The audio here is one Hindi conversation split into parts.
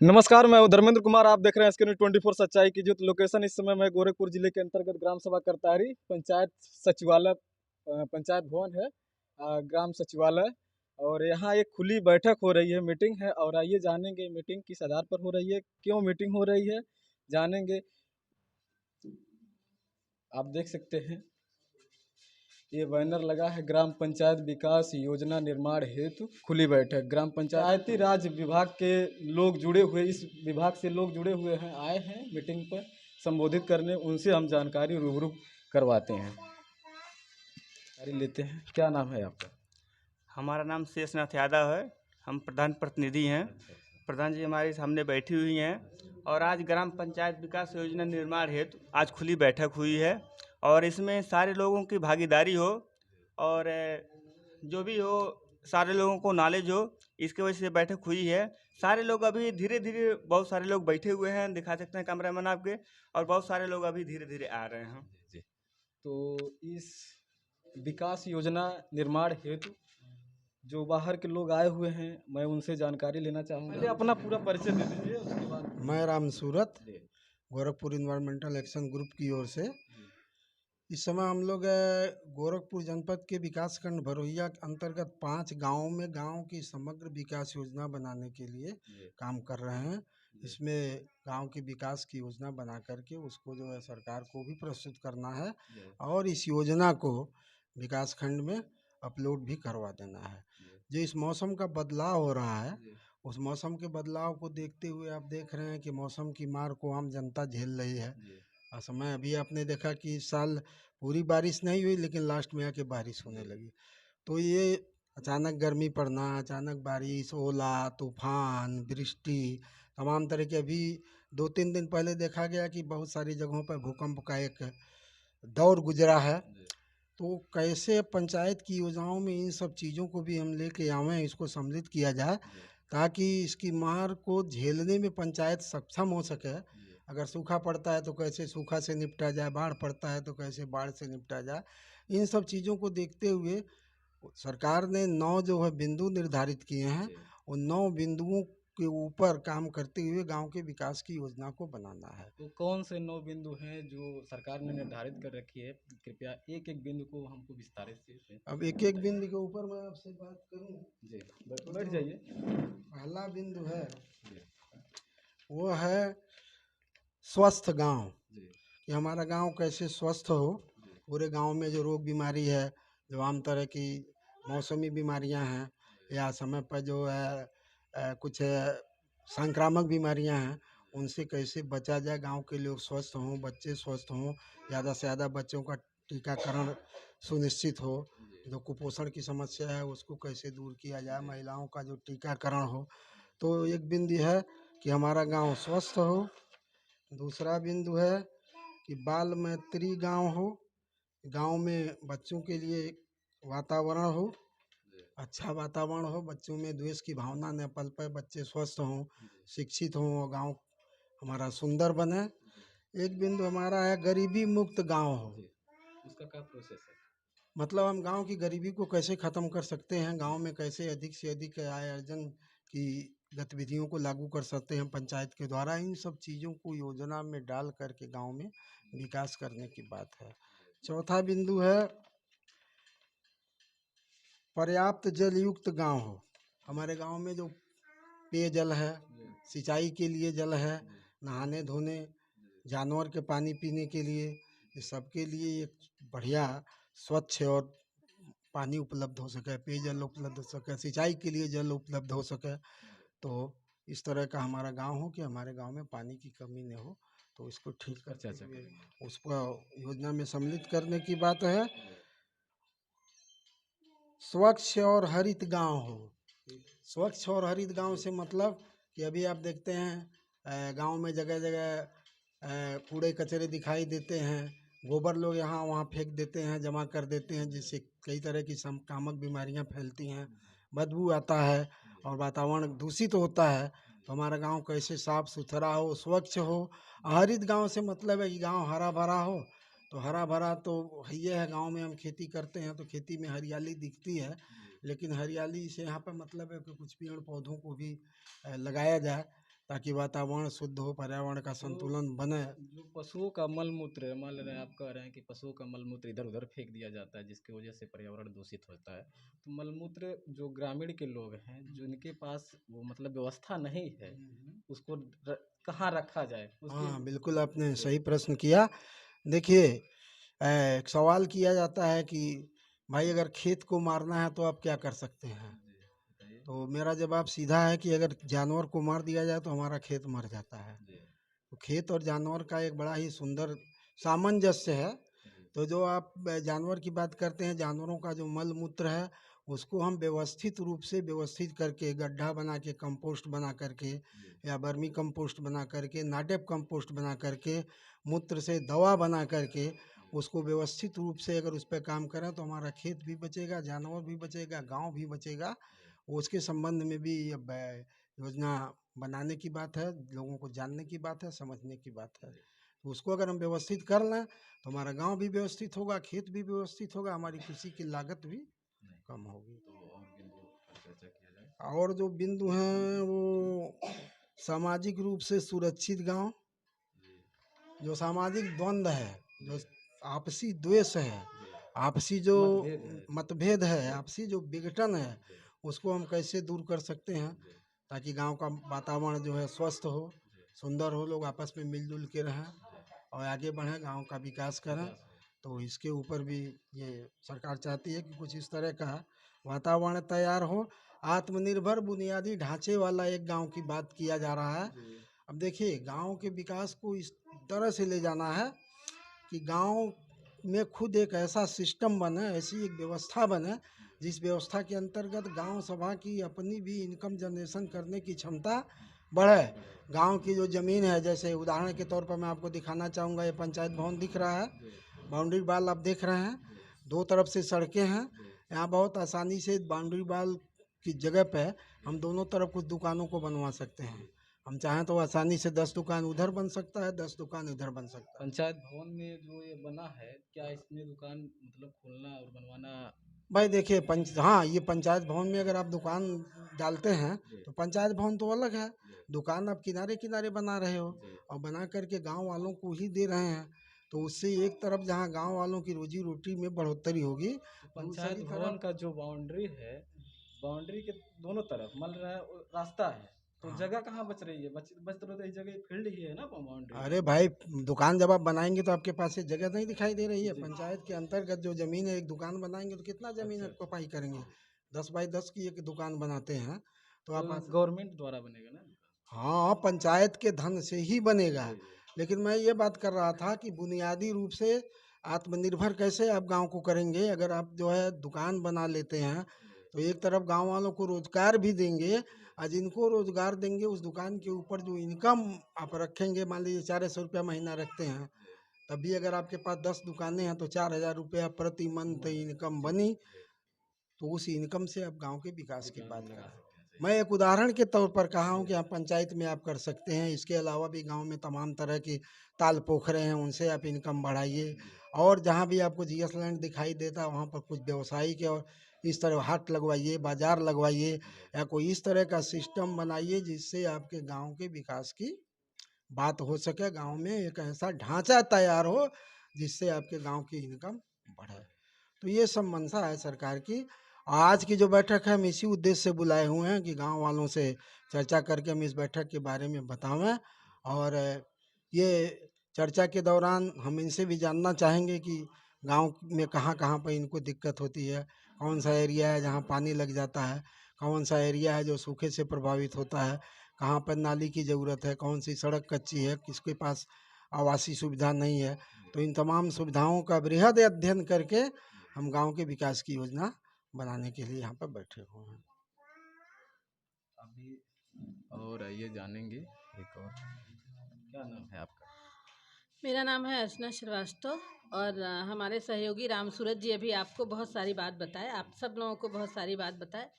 नमस्कार, मैं हूँ धर्मेंद्र कुमार। आप देख रहे हैं SK न्यूज़ 24 सच्चाई की ज्योति। लोकेशन इस समय मैं गोरखपुर जिले के अंतर्गत ग्राम सभा करतारी पंचायत सचिवालय पंचायत भवन है, ग्राम सचिवालय। और यहाँ एक खुली बैठक हो रही है, मीटिंग है। और आइए जानेंगे मीटिंग किस आधार पर हो रही है, क्यों मीटिंग हो रही है, जानेंगे। आप देख सकते हैं ये बैनर लगा है, ग्राम पंचायत विकास योजना निर्माण हेतु खुली बैठक। ग्राम पंचायती राज विभाग के लोग जुड़े हुए, इस विभाग से लोग जुड़े हुए हैं, आए हैं मीटिंग पर संबोधित करने। उनसे हम जानकारी रूबरू करवाते हैं, जानकारी लेते हैं। क्या नाम है आपका? हमारा नाम शेषनाथ यादव है। हम प्रधान प्रतिनिधि हैं। प्रधान जी हमारे सामने बैठी हुई हैं और आज ग्राम पंचायत विकास योजना निर्माण हेतु आज खुली बैठक हुई है और इसमें सारे लोगों की भागीदारी हो और जो भी हो सारे लोगों को नॉलेज हो, इसके वजह से बैठक हुई है। सारे लोग अभी धीरे धीरे बहुत सारे लोग बैठे हुए हैं, दिखा सकते हैं कैमरामैन आपके, और बहुत सारे लोग अभी धीरे धीरे आ रहे हैं। जी, तो इस विकास योजना निर्माण हेतु जो बाहर के लोग आए हुए हैं, मैं उनसे जानकारी लेना चाहूँगा। पहले अपना पूरा परिचय दे दीजिए, उसके बाद। मैं Ram Surat, Gorakhpur environmental action group की ओर से इस समय हम लोग गोरखपुर जनपद के विकासखंड भरोहिया के अंतर्गत 5 गांवों में गांव की समग्र विकास योजना बनाने के लिए काम कर रहे हैं। इसमें गांव की विकास की योजना बना करके उसको जो है सरकार को भी प्रस्तुत करना है और इस योजना को विकासखंड में अपलोड भी करवा देना है। जो इस मौसम का बदलाव हो रहा है, उस मौसम के बदलाव को देखते हुए आप देख रहे हैं कि मौसम की मार को आम जनता झेल रही है। समय अभी आपने देखा कि इस साल पूरी बारिश नहीं हुई, लेकिन लास्ट में आके बारिश होने लगी। तो ये अचानक गर्मी पड़ना, अचानक बारिश, ओला तूफान, वृष्टि, तमाम तरह के अभी 2-3 दिन पहले देखा गया कि बहुत सारी जगहों पर भूकंप का एक दौर गुजरा है। तो कैसे पंचायत की योजनाओं में इन सब चीज़ों को भी हम लेके आवें, इसको सम्मिलित किया जाए ताकि इसकी मार को झेलने में पंचायत सक्षम हो सके। अगर सूखा पड़ता है तो कैसे सूखा से निपटा जाए, बाढ़ पड़ता है तो कैसे बाढ़ से निपटा जाए। इन सब चीज़ों को देखते हुए सरकार ने 9 जो है बिंदु निर्धारित किए हैं। उन 9 बिंदुओं के ऊपर काम करते हुए गांव के विकास की योजना को बनाना है। तो कौन से 9 बिंदु हैं जो सरकार ने निर्धारित कर रखी है? कृपया एक एक बिंदु को हमको विस्तारित से अब एक एक बिंदु के ऊपर मैं आपसे बात करूं जी, तो बैठ जो जाइए। पहला बिंदु है वो है स्वस्थ गांव, कि हमारा गांव कैसे स्वस्थ हो। पूरे गांव में जो रोग बीमारी है, जो आम तरह की मौसमी बीमारियां हैं या समय पर जो है कुछ संक्रामक बीमारियां हैं, उनसे कैसे बचा जाए। गांव के लोग स्वस्थ हों, बच्चे स्वस्थ हों, ज़्यादा से ज़्यादा बच्चों का टीकाकरण सुनिश्चित हो। जो कुपोषण की समस्या है उसको कैसे दूर किया जाए, महिलाओं का जो टीकाकरण हो। तो एक बिंदु है कि हमारा गांव स्वस्थ हो। दूसरा बिंदु है कि बाल मैत्री गांव हो, गांव में बच्चों के लिए एक वातावरण हो, अच्छा वातावरण हो, बच्चों में द्वेष की भावना न पल पाए, बच्चे स्वस्थ हों, शिक्षित हों और गांव हमारा सुंदर बने। एक बिंदु हमारा है गरीबी मुक्त गांव हो। उसका क्या प्रोसेस है? मतलब हम गांव की गरीबी को कैसे ख़त्म कर सकते हैं, गांव में कैसे अधिक से अधिक आय अर्जन की गतिविधियों को लागू कर सकते हैं पंचायत के द्वारा। इन सब चीज़ों को योजना में डाल करके गांव में विकास करने की बात है। चौथा बिंदु है पर्याप्त जल युक्त गांव हो। हमारे गांव में जो पेयजल है, सिंचाई के लिए जल है, नहाने धोने, जानवर के पानी पीने के लिए, ये सबके लिए एक बढ़िया स्वच्छ और पानी उपलब्ध हो सके, पेयजल उपलब्ध हो सके, सिंचाई के लिए जल उपलब्ध हो सके। तो इस तरह का हमारा गांव हो कि हमारे गांव में पानी की कमी न हो। तो इसको ठीक करते हुए उसको योजना में सम्मिलित करने की बात है। स्वच्छ और हरित गांव हो। स्वच्छ और हरित गांव से मतलब कि अभी आप देखते हैं गांव में जगह जगह कूड़े कचरे दिखाई देते हैं, गोबर लोग यहाँ वहाँ फेंक देते हैं, जमा कर देते हैं, जिससे कई तरह की संक्रामक बीमारियाँ फैलती हैं, बदबू आता है और वातावरण दूषित होता है। तो हमारा गांव कैसे साफ सुथरा हो, स्वच्छ हो। हरित गांव से मतलब है कि गांव हरा भरा हो। तो हरा भरा तो ये है, गांव में हम खेती करते हैं तो खेती में हरियाली दिखती है, लेकिन हरियाली से यहाँ पर मतलब है कि कुछ पेड़ पौधों को भी लगाया जाए ताकि वातावरण शुद्ध हो, पर्यावरण का संतुलन बने। जो पशुओं का मलमूत्र है, मान रहे हैं आप कह रहे हैं कि पशुओं का मलमूत्र इधर उधर फेंक दिया जाता है जिसकी वजह से पर्यावरण दूषित होता है। तो मलमूत्र जो ग्रामीण के लोग हैं जिनके पास वो मतलब व्यवस्था नहीं है, उसको कहाँ रखा जाए उसकी। हाँ, बिल्कुल आपने सही प्रश्न किया। देखिए, एक सवाल किया जाता है कि भाई अगर खेत को मारना है तो आप क्या कर सकते हैं? तो मेरा जवाब सीधा है कि अगर जानवर को मार दिया जाए तो हमारा खेत मर जाता है। तो खेत और जानवर का एक बड़ा ही सुंदर सामंजस्य है। तो जो आप जानवर की बात करते हैं, जानवरों का जो मल मूत्र है उसको हम व्यवस्थित रूप से व्यवस्थित करके गड्ढा बना के, कंपोस्ट बना करके या वर्मी कंपोस्ट बना करके, नाटेप कंपोस्ट बना करके, मूत्र से दवा बना करके उसको व्यवस्थित रूप से अगर उस पर काम करें तो हमारा खेत भी बचेगा, जानवर भी बचेगा, गांव भी बचेगा। उसके संबंध में भी अब योजना बनाने की बात है, लोगों को जानने की बात है, समझने की बात है। तो उसको अगर हम व्यवस्थित कर लें तो हमारा गांव भी व्यवस्थित होगा, खेत भी व्यवस्थित होगा, हमारी कृषि की लागत भी कम होगी। और जो बिंदु हैं वो सामाजिक रूप से सुरक्षित गांव, जो सामाजिक द्वंद्व है, जो आपसी द्वेष है, आपसी जो मतभेद है, आपसी जो विघटन है, उसको हम कैसे दूर कर सकते हैं ताकि गांव का वातावरण जो है स्वस्थ हो, सुंदर हो, लोग आपस में मिलजुल के रहें और आगे बढ़ें, गांव का विकास करें। तो इसके ऊपर भी ये सरकार चाहती है कि कुछ इस तरह का वातावरण तैयार हो। आत्मनिर्भर बुनियादी ढांचे वाला एक गांव की बात किया जा रहा है। अब देखिए, गांव के विकास को इस तरह से ले जाना है कि गांव में खुद एक ऐसा सिस्टम बने, ऐसी एक व्यवस्था बने जिस व्यवस्था के अंतर्गत गांव सभा की अपनी भी इनकम जनरेशन करने की क्षमता बढ़े। गांव की जो ज़मीन है, जैसे उदाहरण के तौर पर मैं आपको दिखाना चाहूँगा, ये पंचायत भवन दिख रहा है, बाउंड्री वाल आप देख रहे हैं, दो तरफ से सड़कें हैं। यहाँ बहुत आसानी से बाउंड्री वाल की जगह पे हम दोनों तरफ कुछ दुकानों को बनवा सकते हैं। हम चाहें तो आसानी से 10 दुकान उधर बन सकता है, 10 दुकान इधर बन सकता है। पंचायत भवन में जो ये बना है, क्या इसमें दुकान मतलब खोलना और बनवाना। भाई देखिए, हाँ, ये पंचायत भवन में अगर आप दुकान डालते हैं तो पंचायत भवन तो अलग है, दुकान आप किनारे किनारे बना रहे हो और बना करके गांव वालों को ही दे रहे हैं। तो उससे एक तरफ जहां गांव वालों की रोजी रोटी में बढ़ोतरी होगी, पंचायत दूसरी भवन तरफ का जो बाउंड्री है, बाउंड्री के दोनों तरफ मान रहा है रास्ता है, तो जगह कहाँ बच रही है? बच तो रही जगह, फील्ड ही है ना बाउंड्री। अरे भाई, दुकान जब आप बनाएंगे तो आपके पास ये जगह नहीं दिखाई दे रही है? पंचायत के अंतर्गत जो जमीन है, एक दुकान बनाएंगे तो कितना जमीन आप कपाई करेंगे? 10 बाई 10 की एक दुकान बनाते हैं तो आप गवर्नमेंट द्वारा बनेगा ना। हाँ, पंचायत के धन से ही बनेगा। लेकिन मैं ये बात कर रहा था कि बुनियादी रूप से आत्मनिर्भर कैसे आप गांव को करेंगे? अगर आप जो है दुकान बना लेते हैं तो एक तरफ गांव वालों को रोजगार भी देंगे, और जिनको रोजगार देंगे उस दुकान के ऊपर जो इनकम आप रखेंगे, मान लीजिए 400 रुपया महीना रखते हैं, तब भी अगर आपके पास 10 दुकानें हैं तो 4000 रुपया प्रति मंथ इनकम बनी। तो उस इनकम से आप गांव के विकास की बात करें। मैं एक उदाहरण के तौर पर कहा हूं कि आप पंचायत में आप कर सकते हैं। इसके अलावा भी गांव में तमाम तरह की ताल पोखरे हैं, उनसे आप इनकम बढ़ाइए। और जहां भी आपको जीएस लैंड दिखाई देता है वहां पर कुछ व्यवसायिक और इस तरह हाट लगवाइए, बाजार लगवाइए, या कोई इस तरह का सिस्टम बनाइए जिससे आपके गांव के विकास की बात हो सके। गांव में एक ऐसा ढांचा तैयार हो जिससे आपके गांव की इनकम बढ़े। तो ये सब मंशा है सरकार की। आज की जो बैठक है हम इसी उद्देश्य से बुलाए हुए हैं कि गांव वालों से चर्चा करके हम इस बैठक के बारे में बतावें। और ये चर्चा के दौरान हम इनसे भी जानना चाहेंगे कि गांव में कहाँ कहाँ पर इनको दिक्कत होती है, कौन सा एरिया है जहाँ पानी लग जाता है, कौन सा एरिया है जो सूखे से प्रभावित होता है, कहाँ पर नाली की ज़रूरत है, कौन सी सड़क कच्ची है, किसके पास आवासीय सुविधा नहीं है। तो इन तमाम सुविधाओं का बृहद अध्ययन करके हम गांव के विकास की योजना बनाने के लिए यहाँ पर बैठे हुए हैं। अभी और आइए जानेंगे एक और, क्या नाम है आपका? मेरा नाम है अर्चना श्रीवास्तव और हमारे सहयोगी राम सूरज जी अभी आपको बहुत सारी बात बताए, आप सब लोगों को बहुत सारी बात बताए।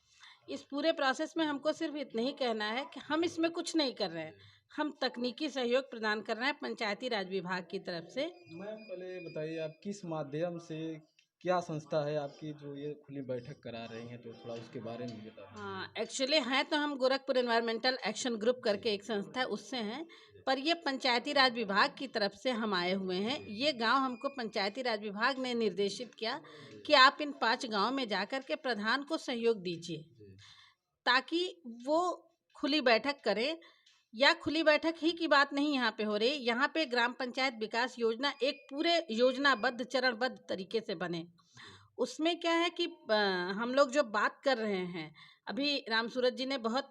इस पूरे प्रोसेस में हमको सिर्फ इतना ही कहना है कि हम इसमें कुछ नहीं कर रहे हैं, हम तकनीकी सहयोग प्रदान कर रहे हैं पंचायती राज विभाग की तरफ से। मैम पहले बताइए, आप किस माध्यम से क्या संस्था है आपकी जो ये खुली बैठक करा रही हैं, तो थोड़ा उसके बारे में भी बता दें। हाँ, एक्चुअली हैं तो हम गोरखपुर एनवायरमेंटल एक्शन ग्रुप करके एक संस्था है उससे हैं, पर ये पंचायती राज विभाग की तरफ से हम आए हुए हैं। ये गांव हमको पंचायती राज विभाग ने निर्देशित किया कि आप इन 5 गांव में जाकर के प्रधान को सहयोग दीजिए, ताकि वो खुली बैठक करें। या खुली बैठक ही की बात नहीं यहाँ पे हो रही, यहाँ पे ग्राम पंचायत विकास योजना एक पूरे योजनाबद्ध चरणबद्ध तरीके से बने। उसमें क्या है कि हम लोग जो बात कर रहे हैं, अभी राम सूरत जी ने बहुत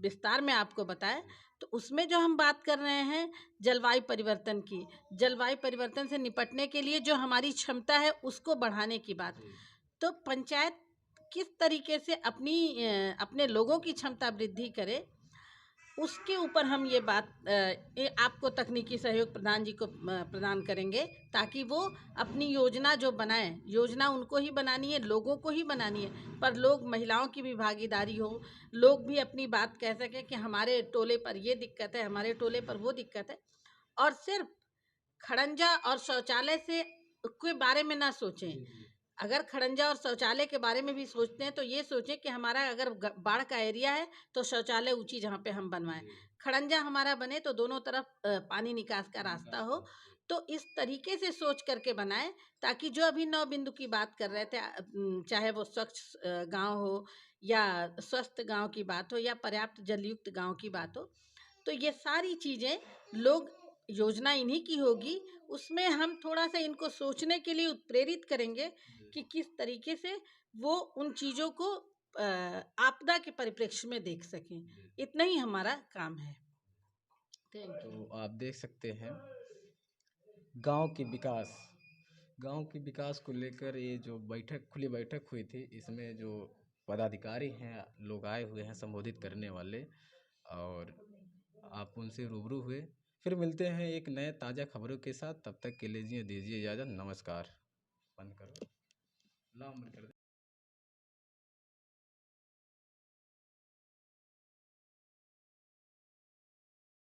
विस्तार में आपको बताया, तो उसमें जो हम बात कर रहे हैं जलवायु परिवर्तन की, जलवायु परिवर्तन से निपटने के लिए जो हमारी क्षमता है उसको बढ़ाने की बात। तो पंचायत किस तरीके से अपने लोगों की क्षमता वृद्धि करे, उसके ऊपर हम ये बात आपको तकनीकी सहयोग प्रधान जी को प्रदान करेंगे, ताकि वो अपनी योजना जो बनाए, योजना उनको ही बनानी है, लोगों को ही बनानी है, पर लोग महिलाओं की भी भागीदारी हो, लोग भी अपनी बात कह सकें कि हमारे टोले पर ये दिक्कत है, हमारे टोले पर वो दिक्कत है। और सिर्फ खड़ंजा और शौचालय से के बारे में ना सोचें। अगर खड़ंजा और शौचालय के बारे में भी सोचते हैं तो ये सोचें कि हमारा अगर बाढ़ का एरिया है तो शौचालय ऊंची जहाँ पे हम बनवाएं, खड़ंजा हमारा बने तो दोनों तरफ पानी निकास का रास्ता हो। तो इस तरीके से सोच करके बनाएं, ताकि जो अभी 9 बिंदु की बात कर रहे थे, चाहे वो स्वच्छ गांव हो या स्वस्थ गांव की बात हो या पर्याप्त जलयुक्त गांव की बात हो, तो ये सारी चीज़ें लोग, योजना इन्हीं की होगी, उसमें हम थोड़ा सा इनको सोचने के लिए उत्प्रेरित करेंगे कि किस तरीके से वो उन चीज़ों को आपदा के परिप्रेक्ष्य में देख सकें। इतना ही हमारा काम है। Thank you. तो आप देख सकते हैं गांव के विकास, गांव के विकास को लेकर ये जो बैठक, खुली बैठक हुई थी, इसमें जो पदाधिकारी हैं, लोग आए हुए हैं संबोधित करने वाले, और आप उनसे रूबरू हुए। फिर मिलते हैं एक नए ताज़ा खबरों के साथ, तब तक के लिए दीजिए इजाज़त। नमस्कार। बंद करो। ला, अमर कर दे।